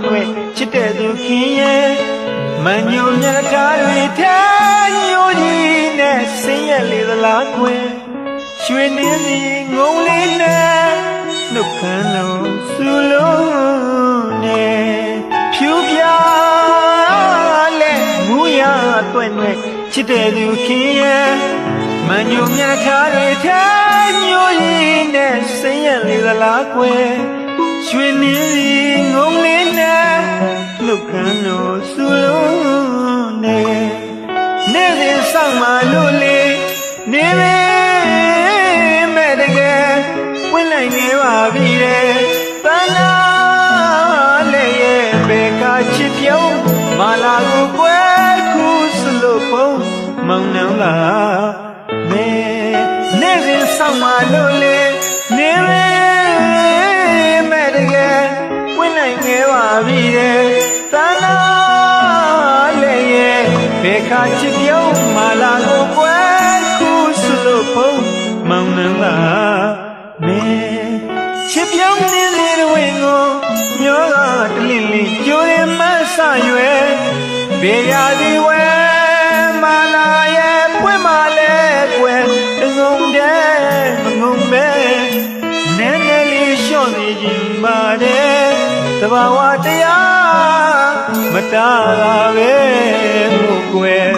တွေ့တွေ့ချစ်တဲ့သူခင်ရဲ့မညိုမြတ်ထားတွေထားညိုကြီးနဲ့ဆင်းရဲလေသလားကွယ်ရွှေနှင်းစီငုံလေးနဲ့နှုတ်ခမ်းလုံးစူလုံးနဲ့ဖြူပြလက်မူရတွေ့တွေ့ချစ်တဲ့သူခင်ရဲ့မညိုမြတ်ထားတွေထားညိုကြီးနဲ့ဆင်းရဲလေသလားကွယ်ရွှေနှင်းစီငုံလေးနဲ့နှုတ်ခမ်းလုံးစူလုံးနဲ့နေ့စဉ်ဆောင်မလို့လေနေမဲ့တကယ်ဝင်လိုက်နေပါပြီတဲ့တန်လာလေရဲ့ဘေကချစ်ပြုံးမာလာကိုကွယ်ခုစလို့ပုံမောင်နှံလာမဲနေ့စဉ်ဆောင်မလို့လေနေမဲ့တကယ်ဝင်လိုက်နေပါပြီတဲ့တန်လာလေရဲ့ဘေကချစ်ပြုံးမာလာကိုကွယ်ခုစလို့ပုံမောင်နှံလာမဲချစ်ပြုံးနေလေဝင်ကိုမျောကတလင်းလေးကြိုးရင်မဆရွယ်ဘေးရာဒီဝဲမာလာရဲ့ပွင့်မာလဲကွယ်တငုံတဲ့မငုံမဲနည်းနည်းလေးလျှော့နေခြင်းပါတယ်သဘာဝတရားမတားတာပဲမို့ကွယ်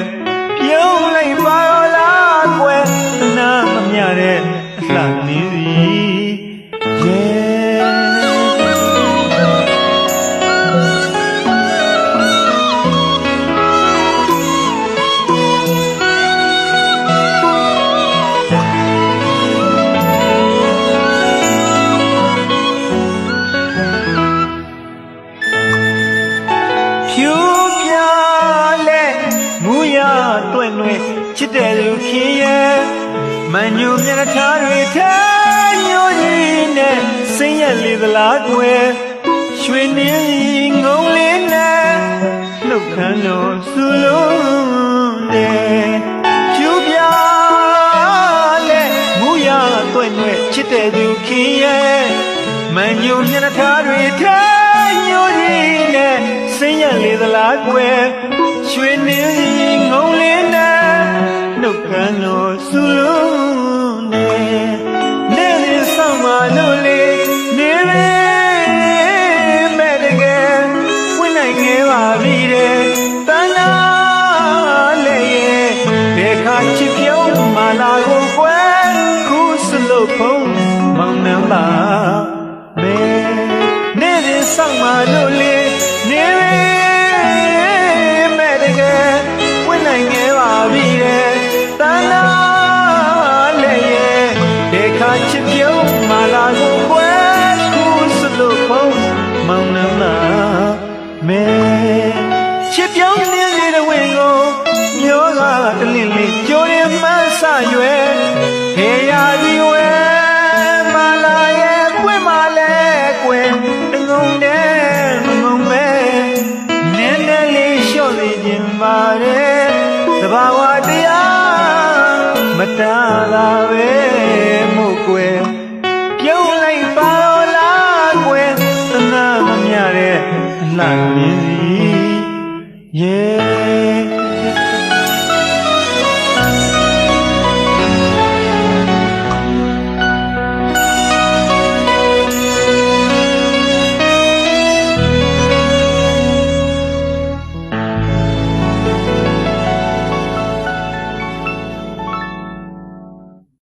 ပြုံးလိုက်ပါလားကွယ်နာမမြတဲ့အလှနည်းစီတွေ့တွေ့ချစ်တဲ့လူခင်ရဲ့မညိုမျက်ထားတွေထားညိုကြီးနဲ့ဆင်းရဲလေသလားကွယ်ရွှေနှင်းငုံလေးနဲ့နှုတ်ခမ်းလုံးစူလုံးနဲ့ဖြူပြလက်မူရတွေ့တွေ့ချစ်တဲ့လူခင်ရဲ့မညိုမျက်ထားတွေထားညိုကြီးနဲ့ဆင်းရဲလေသလားကွယ်ရွှေနှင်းငုံလေးနဲ့နှုတ်ခမ်းလို့စူလုံးနဲ့နေ့နေ့ဆောင်မလို့လေနေမဲ့တကယ်ဝင်နိုင်ခဲ့ပါပြီတဲ့တန်လာလေရဲ့ဘေခါချစ်ပြုံးမာလာကိုကွယ်ခုစလို့ဖုံးမောင်နှံပါမဲနေ့နေ့ဆောင်မလို့လေနေနိုင်ခဲ့ပါပြီတဲ့တန်လာလေရဲ့ဒေခါချစ်ပြုံးမာလာကိုကွယ်ခုစလို့ဖုံးမောင်နှံလာမဲချစ်ပြုံးနေလေတဲ့ဝင်ကိုမျောကတလင်းလေးကြိုးရင်မဆရွယ်ခေရာဒီဝဲမာလာရဲ့ပွင့်မာလဲကွယ်တငုံတဲ့မငုံမဲနည်းနည်းလေးလျှော့နေခြင်းပါတယ်သဘာဝတရားမတားတာပဲမို့ကွယ်ပြုံးလိုက်ပါလားကွယ်သနာမမြတဲ့အလှမြင်စီ